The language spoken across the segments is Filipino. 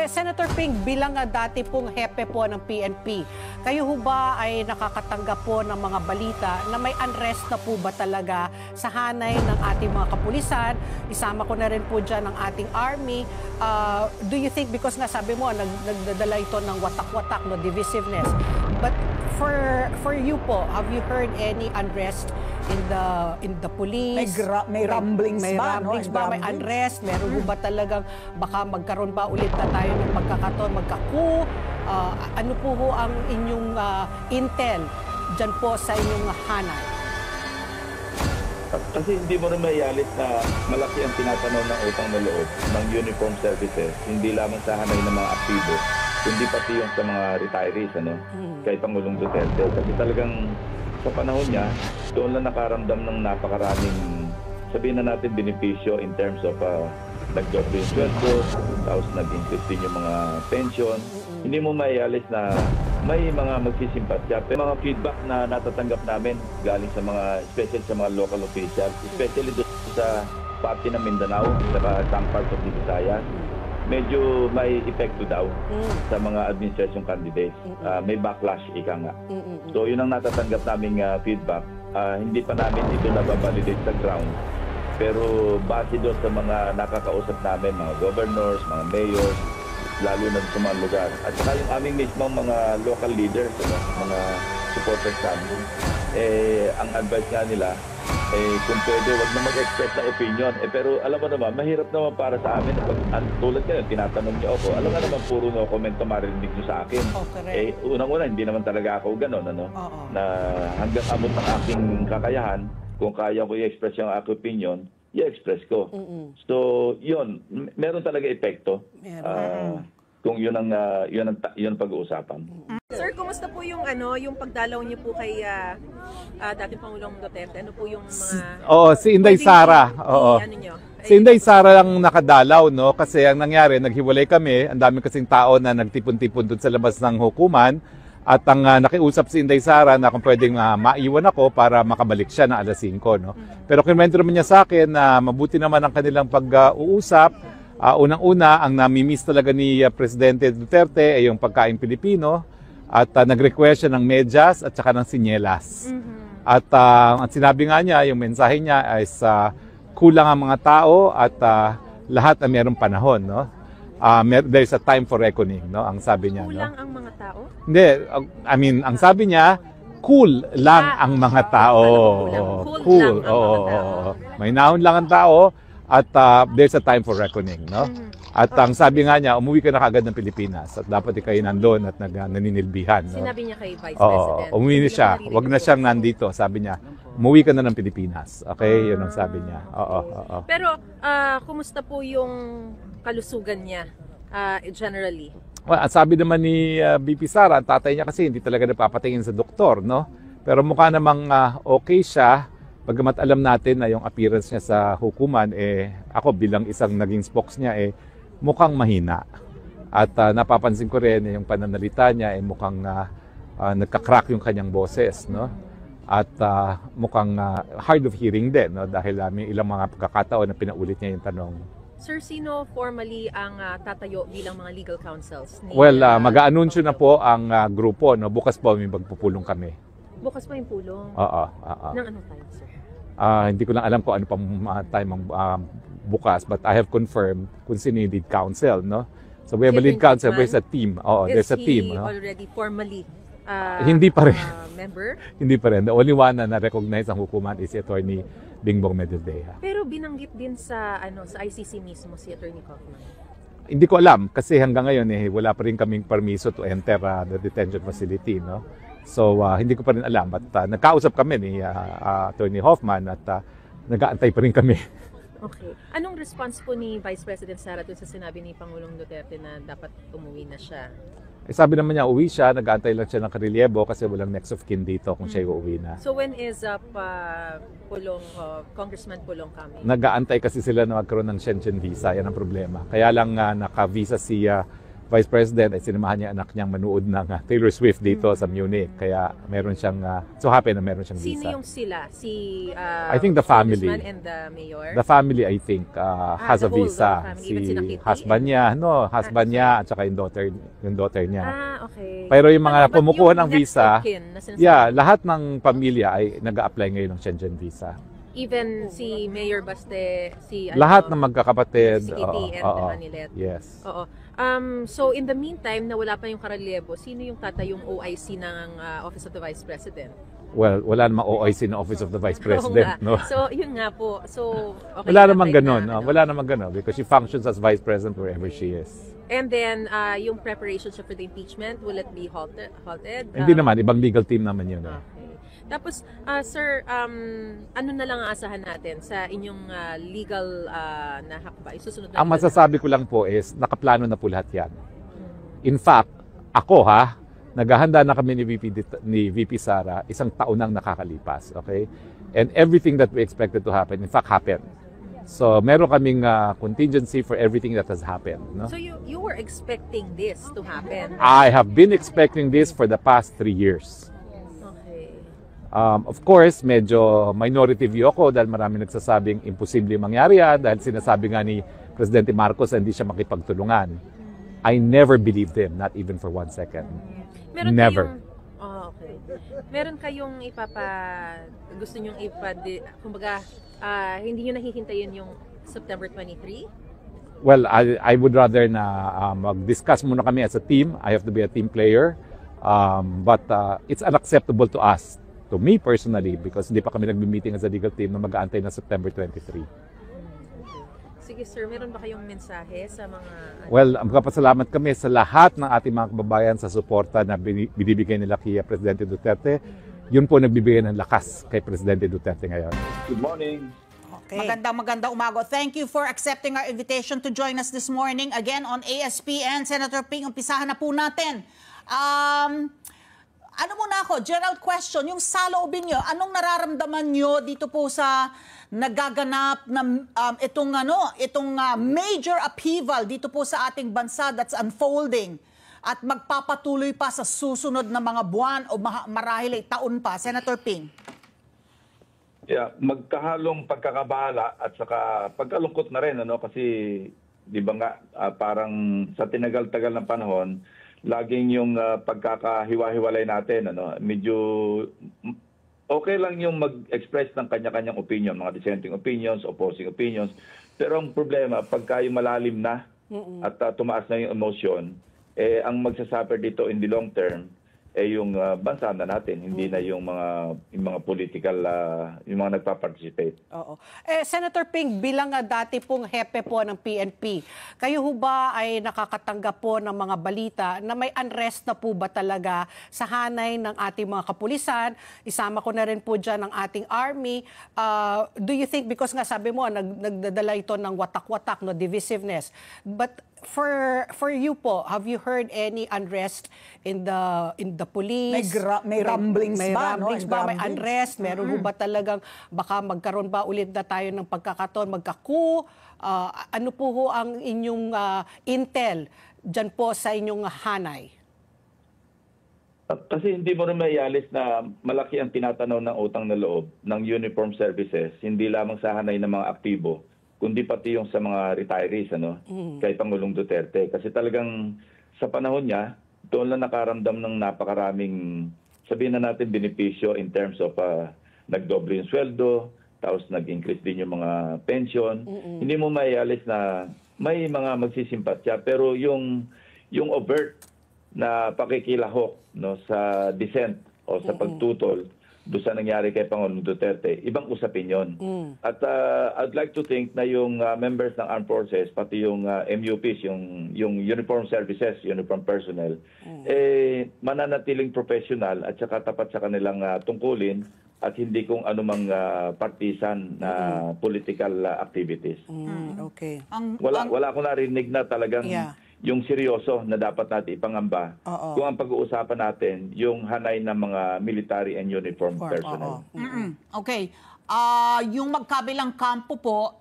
Senator Ping, bilang dati pong hepe po ng PNP, kayo ho ba ay nakakatanggap po ng mga balita na may unrest na po ba talaga sa hanay ng ating mga kapulisan? Isama ko na rin po dyan ng ating army. Do you think, because nga sabi mo, nagdadala ito ng watak-watak, no, divisiveness. But for you po, have you heard any unrest in the police? May rumblings may ba? Rumblings no? ba? May unrest? Meron ba talagang baka magkaroon ba ulit na tayo ng magkakaton, magkaku? Ano po ho ang inyong intel dyan po sa inyong hanay? Kasi hindi mo rin maialit na malaki ang tinatanaw ng utang na loob ng uniform services, hindi lamang sa hanay ng mga aktibo, kundi pati yung sa mga retirees, kay Pangulong Duterte. Kasi talagang sa panahon niya, doon lang nakaramdam ng napakaraming, sabihin na natin, benepisyo in terms of nag-job yung sweldo, tapos nag-increase din yung mga pension. Hindi mo maialis na may mga magsisimpatya. Pero mga feedback na natatanggap namin galing sa mga, especially sa mga local officials, especially doon sa parte ng Mindanao, saka some parts of the Visayas, medyo may epekto daw sa mga administration candidates. May backlash, ika nga. So yun ang natatanggap naming feedback. Hindi pa namin ito nababalidate sa ground. Pero base doon sa mga nakakausap namin, mga governors, mga mayors, lalo na sa mga lugar. At saka yung aming mismong mga local leaders, mga supporters namin, ang advice nga nila, kung pwede, wag na mag-express na opinion. Pero alam mo naman, mahirap naman para sa amin. Tulad kayo, tinatanong niyo ako, alam nga naman, puro no komento marinig niyo sa akin. Unang-una, hindi naman talaga ako gano'n, na hanggang abot ng aking kakayahan, kung kaya ko i-express yung aking opinion, i-express ko. So, yun, meron talaga epekto. Kung yun ang pag-uusapan. Sir, kumusta po yung yung pagdalaw niyo po kay dating Pangulong Duterte? Ano po yung mga si Inday Sara. Si Inday Sara lang nakadalaw, no? Kasi ang nangyari, naghiwalay kami. Ang dami kasing tao na nagtipon-tipon doon sa labas ng hukuman. At ang nakiusap si Inday Sara na kung pwedeng maiwan ako para makabalik siya na alas 5, no? Pero kinuwento naman niya sa akin na mabuti naman ang kanilang pag-uusap. Unang-una, ang nami-miss talaga ni Presidente Duterte ay yung pagkain Pilipino at nag-request siya ng medyas at saka ng sinyelas. At ang sinabi nga niya, yung mensahe niya ay kulang ang mga tao at lahat ay mayroong panahon, no? There's a time for reckoning, no? Ang sabi niya, kulang no? ang mga tao? Hindi, I mean, ang sabi niya, cool lang ang mga tao. Cool. May nahon lang ang tao at there's a time for reckoning, no? At ang sabi nga niya, umuwi ka na kagad ng Pilipinas at dapat kayo nandun at naninilbihan, no? Sinabi niya kay Vice President. Umuwi na siya. Wag na siyang nandito, sabi niya. Umuwi ka na ng Pilipinas. Okay, yun ang sabi niya. Pero kumusta po yung kalusugan niya generally? Well, sabi naman ni BP Sara, ang tatay niya kasi hindi talaga napapatingin sa doktor, no? Pero mukha namang okay siya. Bagamat alam natin na yung appearance niya sa hukuman, ako bilang isang naging spokes niya, mukhang mahina. At napapansin ko rin yung pananalita niya, mukhang nagka-crack yung kanyang boses, no? At mukhang hard of hearing din, no? Dahil may ilang mga pagkakataon na pinaulit niya yung tanong. Sir, sino formally ang tatayo bilang mga legal counsels? Well, mag-aanunsyo na po ang grupo, no? Bukas po may magpupulong kami. Bukas pa yung pulong? Nang anong time, sir? Hindi ko lang alam kung ano pang time ang bukas, but I have confirmed kung sino yung lead counsel, no? So we have a lead counsel, there's a team. There's a team. Is he already formally hindi pa rin. Member? Hindi pa rin. The only one na na-recognize ang hukuman is si Attorney Bingbong Medaldea. Pero binanggit din sa sa ICC mismo si Attorney Kaufman. Hindi ko alam kasi hanggang ngayon wala pa rin kaming permiso to enter the detention facility, no? So hindi ko pa rin alam, but nagkausap kami ni Attorney Hoffman at nag-aantay pa rin kami. Okay. Anong response po ni Vice President Sara doon sa sinabi ni Pangulong Duterte na dapat umuwi na siya? Sabi naman niya, uwi siya, nag-aantay lang siya ng karelyebo kasi walang next of kin dito kung siya uuwi na. So when is Congressman Pulong coming? Nag-aantay kasi sila na magkaroon ng Schengen visa, yan ang problema. Kaya lang naka-visa si Vice President ay sinamahan niya anak niyang manood ng Taylor Swift dito sa Munich. Kaya meron siyang, so happy na meron siyang Sino visa. yung sila? Si I think the family. Congressman and the mayor? The family, I think, has the a whole visa. family, even sina Kitty? Husband niya, husband niya at saka yung daughter niya. Okay. Pero yung mga But kumukuha yung ng next visa, of kin na sinasabi, lahat ng pamilya ay nag-a-apply ngayon ng Shenzhen visa. even si Mayor Baste, si Lahat ng magkakapatid. si Kitty and Anilet. Yes. Oo. So in the meantime, na wala pa yung karelyebo, sino yung tatayong OIC ng Office of the Vice President? Well, wala namang OIC ng Office of the Vice President, Oo nga. no? So yun nga po. So okay. Wala namang right ganun. na, ano. Wala namang ganun because she functions as Vice President wherever she is. And then yung preparations for the impeachment, will it be halted? Hindi naman, ibang legal team naman yun. Okay. Tapos, sir, ano na lang ang asahan natin sa inyong legal na hakbay? Susunod na Ang masasabi ko lang po is, nakaplano na po lahat yan. In fact, ako naghahanda na kami ni VP Sara, isang taon nang nakakalipas, okay? And everything that we expected to happen, in fact, happened. So, meron kaming contingency for everything that has happened. No? So you were expecting this to happen? I have been expecting this for the past 3 years. Okay. Of course, medyo minority view ako dahil marami nagsasabing imposible mangyari yan dahil sinasabi nga ni Presidente Marcos na hindi siya makipagtulungan. I never believed him, not even for 1 second. Never. Okay. Meron kayong gusto nyong kumbaga, hindi nyo nahihintayin yung September 23? Well, I would rather na mag-discuss muna kami as a team. I have to be a team player. But it's unacceptable to us, to me personally, because hindi pa kami nagbi-meeting as a legal team na mag-aantay na September 23. Sige sir, meron ba kayong mensahe sa mga... Well, magpapasalamat kami sa lahat ng ating mga kababayan sa suporta na binibigay nila kay Presidente Duterte. Yun po nagbibigay ng lakas kay Presidente Duterte ngayon. Good morning. Okay. Magandang umaga. Thank you for accepting our invitation to join us this morning again on ASPN. Senator Ping, umpisahan na po natin. Ano muna ako, general question, yung saloobin nyo, anong nararamdaman nyo dito po sa nagaganap na itong major upheaval dito po sa ating bansa that's unfolding at magpapatuloy pa sa susunod na mga buwan o marahil ay taon pa? Senator Ping. Yeah, magkahalong pagkakabahala at saka pagkalungkot na rin kasi di ba nga parang sa tinagal-tagal ng panahon laging yung pagkakahiwa-hiwalay natin medyo okay lang yung mag-express ng kanya-kanyang opinion, mga dissenting opinions, opposing opinions, pero ang problema pagka yung malalim na at tumaas na yung emotion, ang magsasuffer dito in the long term yung bansa na natin, hindi na yung mga political, yung mga nagpa-participate. Oo. Senator Ping, bilang dati pong hepe po ng PNP, kayo ho ba ay nakakatanggap po ng mga balita na may unrest na po ba talaga sa hanay ng ating mga kapulisan? Isama ko na rin po dyan ang ating army. Do you think, because nga sabi mo, nagdadala ito ng watak-watak, divisiveness, but for you po, have you heard any unrest in the police? May rumblings may ba? rumblings ba? May unrest? Meron ho ba talagang baka magkaroon ba ulit na tayo ng pagkakataon, magkaku? Ano po ho ang inyong intel dyan po sa inyong hanay? Kasi hindi mo rin maialis na malaki ang tinatanaw ng utang na loob ng uniform services, hindi lamang sa hanay ng mga aktibo, kundi pati yung sa mga retirees kay Pangulong Duterte. Kasi talagang sa panahon niya, doon lang nakaramdam ng napakaraming, sabihin na natin, benepisyo in terms of nagdoble yung sweldo, tapos nag-increase din yung mga pension. Hindi mo maialis na may mga magsisimpatya, pero yung overt na pakikilahok sa dissent o sa pagtutol doon sa nangyari kay Pangulong Duterte, ibang usapin yun. At I'd like to think na yung members ng armed forces, pati yung MUPs, yung uniform services, uniform personnel, mananatiling professional at saka tapat sa kanilang tungkulin at hindi kung anumang partisan na political activities. Okay. Wala akong narinig na talagang yung seryoso na dapat natin ipangamba kung ang pag-uusapan natin yung hanay ng mga military and uniform personnel. Okay. Yung magkabilang kampo po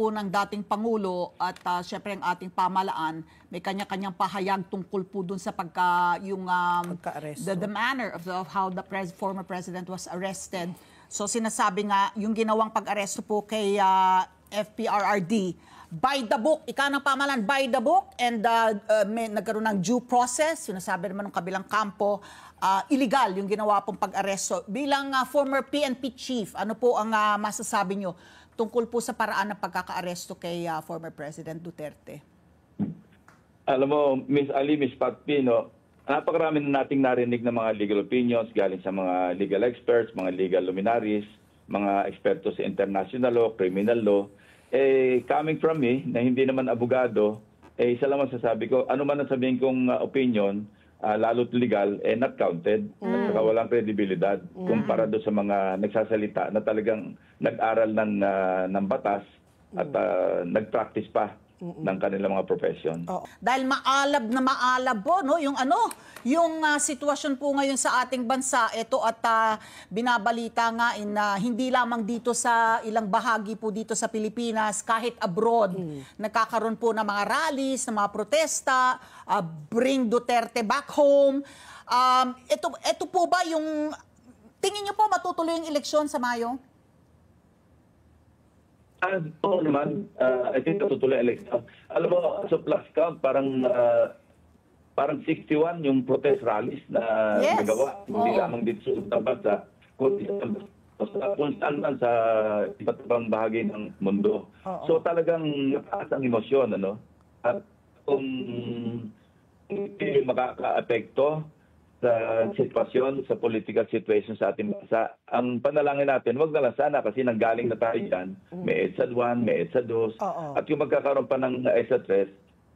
ng dating Pangulo at syempre ang ating pamalaan, may kanya-kanyang pahayag tungkol po dun sa Pagka-aresto. the manner of how the former president was arrested. So sinasabi nga, yung ginawang pag-aresto po kay FPRRD, by the book, ika ng pamalan, by the book, and may nagkaroon ng due process. Sinasabi naman ng kabilang kampo, illegal yung ginawa pong pag-aresto. Bilang former PNP chief, ano po ang masasabi nyo tungkol po sa paraan ng pagkaka-aresto kay former President Duterte? Alam mo, Miss Ali, Miss Pat Pino, napakarami na nating narinig ng mga legal opinions galing sa mga legal experts, mga legal luminaries, mga eksperto sa international law, criminal law. Coming from me, na hindi naman abogado, isa lang masasabi ko, ano man ang sabihin kong opinion, lalo't legal, not counted. At saka walang kredibilidad kumpara doon sa mga nagsasalita na talagang nag-aral ng batas at nag-practice pa ng kanilang mga profession. Dahil maalab po no yung sitwasyon po ngayon sa ating bansa, ito at binabalita nga hindi lamang dito sa ilang bahagi po dito sa Pilipinas, kahit abroad nagkakaroon po ng mga rallies, ng mga protesta, bring Duterte back home. Ito po ba yung tingin niyo po matutuloy yung eleksyon sa Mayo? Oo naman, I think tutuloy election. Alam mo, sa plus count, parang 61 yung protest rallies na nagawa. Hindi lamang dito sa bansa, kundi kung saan man sa iba't ibang bahagi ng mundo. So talagang nataas ang emosyon, ano? At kung hindi makaka-apekto sa sitwasyon, sa political situation sa ating bansa, ang panalangin natin, wag na lang sana kasi nanggaling na tayo dyan. May EDSA 1, may EDSA 2, at yung magkakaroon pa ng EDSA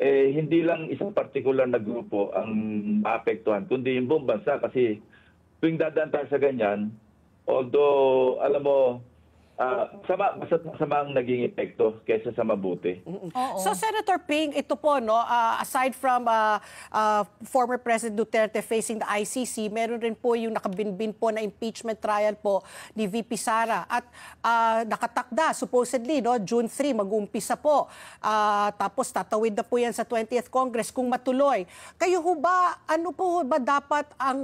3, hindi lang isang particular na grupo ang maapektuhan, kundi yung buong bansa kasi tuwing dadaan tayo sa ganyan, although, alam mo, masama ang naging epekto kaysa sa mabuti. So Senator Ping, ito po no, aside from former President Duterte facing the ICC, meron rin po yung nakabinbin po na impeachment trial po ni VP Sara at nakatakda supposedly no, June 3 mag-uumpisa po. Tapos tatawid na po yan sa 20th Congress kung matuloy. Kayo ho ba, ano po ba dapat ang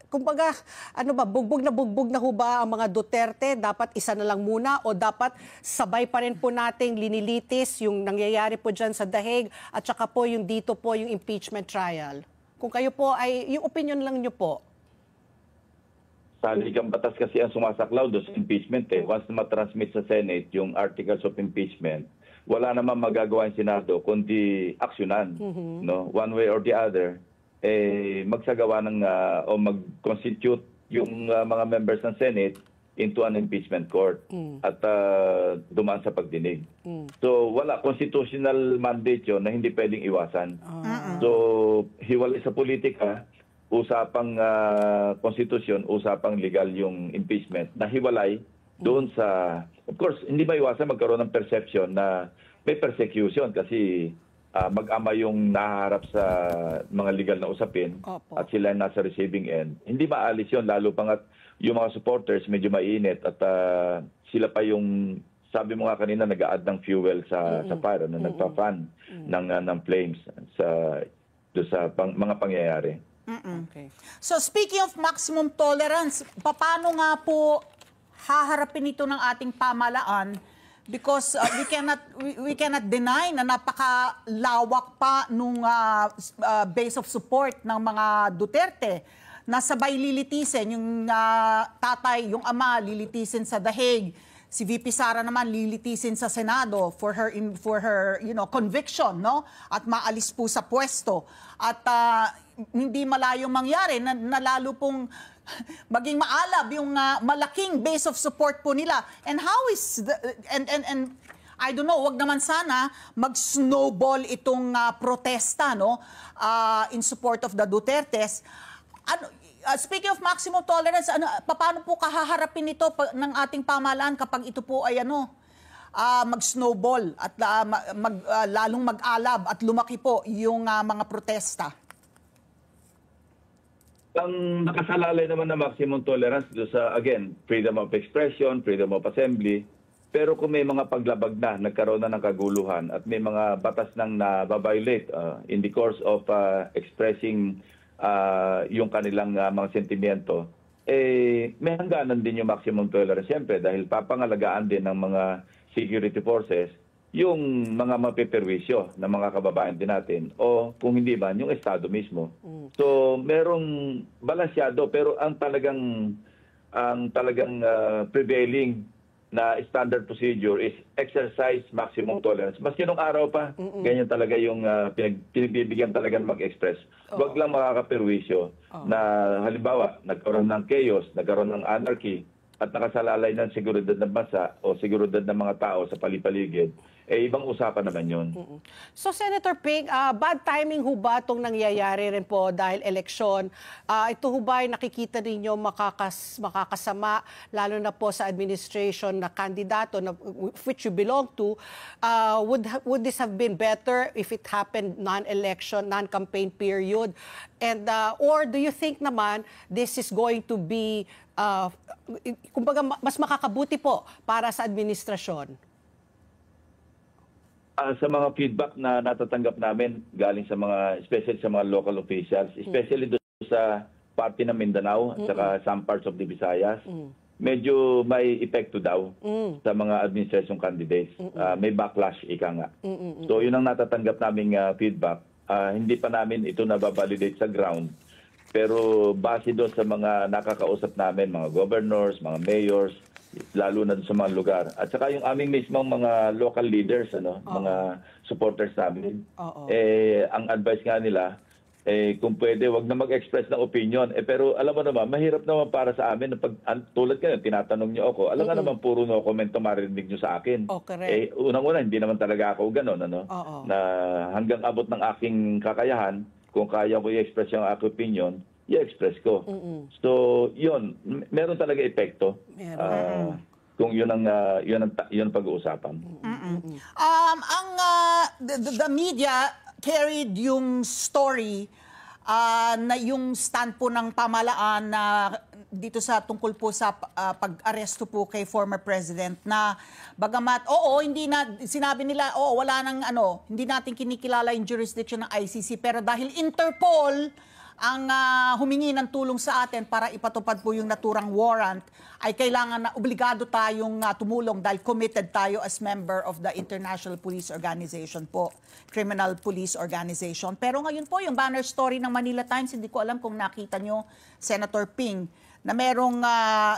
kumbaga, ano ba, bugbog na ho ba ang mga Duterte? Dapat isa na lang muna o dapat sabay pa rin po nating linilitis yung nangyayari po dyan sa Daheg at saka po yung dito po yung impeachment trial? Kung kayo po ay, yung opinion lang nyo po. Sa ligang batas kasi ang sumasaklaw doon sa impeachment. Once na matransmit sa Senate yung articles of impeachment, wala naman magagawa yung Senado kundi aksyonan. No? One way or the other, magsagawa ng o mag-constitute yung mga members ng Senate into an impeachment court at dumaan sa pagdinig. So wala, constitutional mandate yun na hindi pwedeng iwasan. So hiwalay sa politika, usapang konstitusyon, usapang legal yung impeachment na hiwalay doon sa, of course, hindi maiwasan magkaroon ng perception na may persecution kasi mag-ama yung naharap sa mga legal na usapin. Opo. At sila nasa receiving end. Hindi maalis yun, lalo pang at yung mga supporters medyo mainit at sila pa yung, sabi mo nga kanina, nag-a-add ng fuel sa fire, na nagpa-fan ng flames sa mga pangyayari. Okay. So speaking of maximum tolerance, paano nga po haharapin ito ng ating pamalaan? Because we cannot deny na napakalawak pa nung base of support ng mga Duterte na sabay lilitisin yung tatay, yung ama lilitisin sa Daheg, si VP Sara naman lilitisin sa Senado for her conviction, no? At maalis po sa pwesto. At hindi malayong mangyari na lalo pong maging maalab yung malaking base of support po nila. And how is and I don't know, wag naman sana mag-snowball itong protesta, no, in support of the Dutertes. Ano, speaking of maximum tolerance, paano po kahaharapin ito ng ating pamahalaan kapag ito po ay mag-snowball at lalong mag-alab at lumaki po yung mga protesta? Ang nakasalalay naman na maximum tolerance do sa, again, freedom of expression, freedom of assembly. Pero kung may mga paglabag na, nagkaroon na ng kaguluhan at may mga batas nang na-violate in the course of expressing yung kanilang mga sentimiento, may hangganan din yung maximum tolerance. Siyempre, dahil papangalagaan din ng mga security forces yung mga mapiperwisyo ng mga kababayan din natin o kung hindi man, yung Estado mismo. So, merong balansyado pero ang talagang prevailing na standard procedure is exercise maximum tolerance. Maski nung araw pa, ganyan talaga yung pinagbibigyan talaga mag-express. Huwag lang makakaperwisyo na halimbawa, nagkaroon ng chaos, nagkaroon ng anarchy, at nakasalalay ng seguridad ng bansa o seguridad ng mga tao sa palipaligid, ibang usapan naman yun. So, Senator Ping, bad timing ho ba itong nangyayari rin po dahil eleksyon? Ito ho ba ay nakikita ninyo makakasama, lalo na po sa administration na kandidato na which you belong to? Would this have been better if it happened non-election, non-campaign period? And or do you think naman this is going to be, kumbaga, mas makakabuti po para sa administrasyon? Sa mga feedback na natatanggap namin galing sa mga, especially sa mga local officials, especially doon sa party ng Mindanao at saka some parts of the Visayas, medyo may epekto daw sa mga administration candidates. May backlash, ika nga. So yun ang natatanggap naming feedback. Hindi pa namin ito nababalidate sa ground. Pero base doon sa mga nakakausap namin, mga governors, mga mayors, lalo na sa mga lugar. At saka yung aming mismong mga local leaders, mga supporters namin, ang advice nga nila, kung pwede, wag na mag-express ng opinion. Pero alam mo naman, mahirap naman para sa amin, tulad kayo, tinatanong niyo ako, alam nga naman puro no komento marinig niyo sa akin. Unang-una, hindi naman talaga ako gano'n, na hanggang abot ng aking kakayahan, kung kaya ko i-express yung aking opinion, i-express ko. So, yun, meron talaga epekto. Kung yun ang pag-uusapan. The media carried yung story na yung stand po ng pamahalaan na dito sa tungkol po sa pag-aresto po kay former president na bagamat sinabi nila wala nang hindi natin kinikilala yung jurisdiction ng ICC pero dahil Interpol ang humingi ng tulong sa atin para ipatupad po yung naturang warrant, ay kailangan na obligado tayong tumulong dahil committed tayo as member of the International Police Organization po, Criminal Police Organization. Pero ngayon po, yung banner story ng Manila Times, hindi ko alam kung nakita nyo, Senator Ping, na merong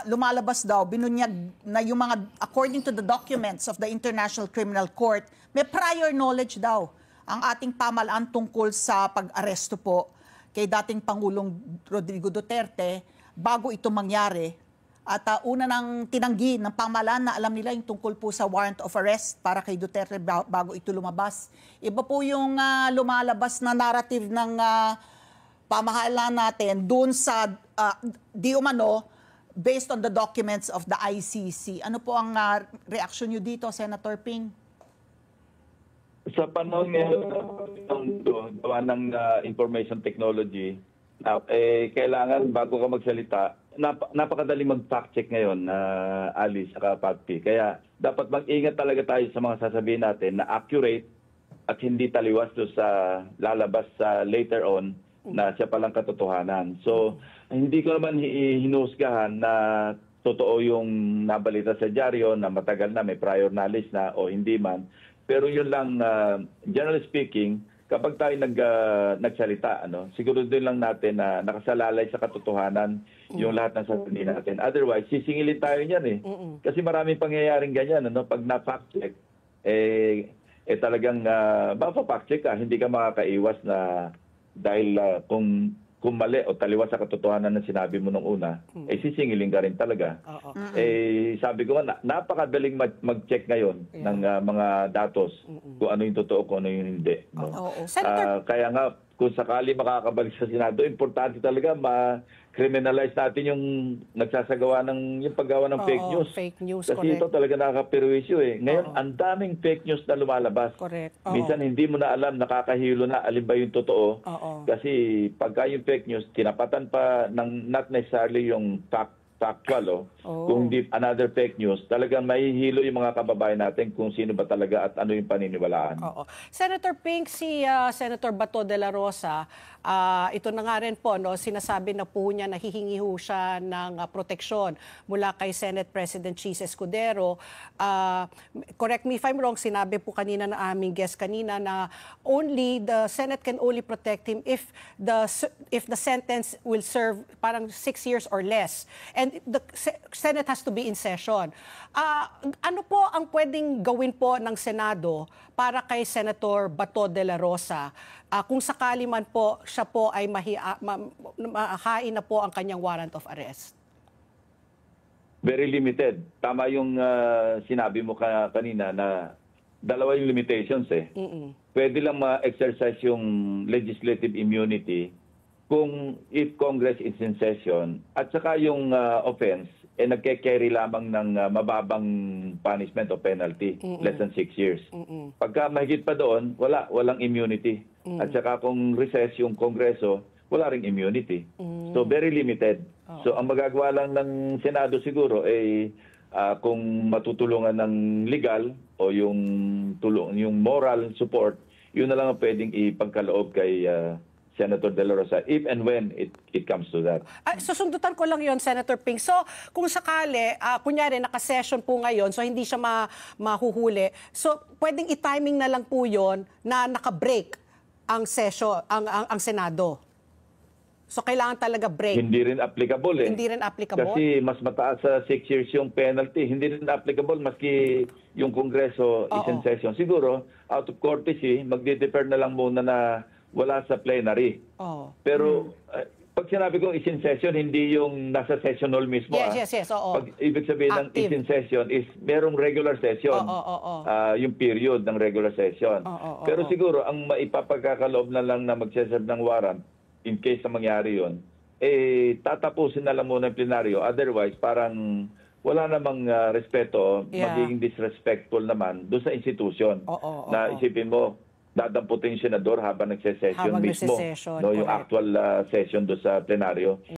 lumalabas daw, binunyag na yung mga, according to the documents of the International Criminal Court, may prior knowledge daw ang ating pamahalaan tungkol sa pag-aresto po kay dating Pangulong Rodrigo Duterte bago ito mangyari. At una nang tinanggi ng pamahalaan na alam nila yung tungkol po sa warrant of arrest para kay Duterte bago ito lumabas. Iba po yung lumalabas na narrative ng pamahalaan natin doon sa di umano based on the documents of the ICC. Ano po ang reaction nyo dito, Senator Ping? Sa panahon ngayon gawa ng information technology, kailangan bago ka magsalita, napakadali mag-fact check ngayon na Alice at Patpi. Kaya dapat mag-ingat talaga tayo sa mga sasabihin natin na accurate at hindi taliwas do sa lalabas sa later on na siya palang katotohanan. So, hindi ko naman hinusgahan na totoo yung nabalita sa dyaryo na matagal na, may prior knowledge na o hindi man. Pero yun lang, generally speaking, kapag tayo nagsalita, siguro din lang natin na nakasalalay sa katotohanan yung lahat ng sasabihin natin. Otherwise, sisingilin tayo niyan Kasi maraming pangyayaring ganyan, pag na-fact check, talagang mapa-fact check ka, hindi ka makakaiwas na dahil kung mali o taliwas sa katotohanan na sinabi mo nung una, sisingilin ka rin talaga. Sabi ko nga, napakadaling mag-check ngayon ng mga datos kung ano yung totoo, kung ano yung hindi. Kaya nga, kung sakali makakabalik sa Senado, importante talaga ma-criminalize natin yung nagsasagawa ng yung paggawa ng fake Oo, news. fake news, Kasi correct. ito talaga nakakaperwisyo eh. Ngayon, Oo. ang daming fake news na lumalabas. Correct. Oo. Minsan hindi mo na alam, nakakahilo na alin ba yung totoo. Oo. Kasi pagka yung fake news, tinapatan pa ng not necessarily yung factual, Oh. kung di another fake news, talagang mahihilo yung mga kababayan natin kung sino ba talaga at ano yung paniniwalaan. Oo. Senator Pink, si Senator Bato de la Rosa, ito na nga rin po, no, sinasabi na po niya nahihingi ho siya ng proteksyon mula kay Senate President Chis Escudero. Correct me if I'm wrong, sinabi po kanina na aming guest kanina na only the Senate can only protect him if the sentence will serve parang 6 years or less. And the Senate has to be in session. Ano po ang pwedeng gawin po ng Senado para kay Senator Bato de la Rosa kung sakali man po siya po ay mahain na po ang kanyang warrant of arrest? Very limited. Tama yung sinabi mo kanina na dalawa yung limitations eh. Pwede lang ma-exercise yung legislative immunity kung if Congress is in session at saka yung offense nagke-carry lamang ng mababang punishment o penalty, less than 6 years. Pagka mahigit pa doon, walang immunity. At saka kung recess yung Kongreso, wala ring immunity. So very limited. So ang magagawa lang ng Senado siguro ay kung matutulungan ng legal o yung moral support, yun na lang ang pwedeng ipagkaloob kay Senator De La Rosa, if and when it comes to that. Susundutan ko lang yon, Senator Ping. So, kung sakali, kunyari, nakasession po ngayon, so hindi siya mahuhuli, so pwedeng i-timing na lang po yon na nakabreak ang session, ang Senado. So, kailangan talaga break. Hindi rin applicable eh. Hindi rin applicable? Kasi mas mataas sa 6 years yung penalty. Hindi rin applicable maski yung Kongreso is in session. Siguro, out of courtesy, magde-defer na lang muna na wala sa plenary. Pero pag sinabi kong is in session, hindi yung nasa session hall mismo. Yes. Oo. Pag ibig sabihin ng is in session is merong regular session. Yung period ng regular session. Pero siguro, ang maipapagkakaloob na lang na magseserve ng warrant, in case na mangyari yun, tatapusin na lang muna yung plenaryo. Otherwise, parang wala namang respeto, magiging disrespectful naman doon sa institution. Na isipin mo, dadamputin yung senador habang nagsesession mismo. nagsesession, No, yung correct. actual session doon sa plenaryo.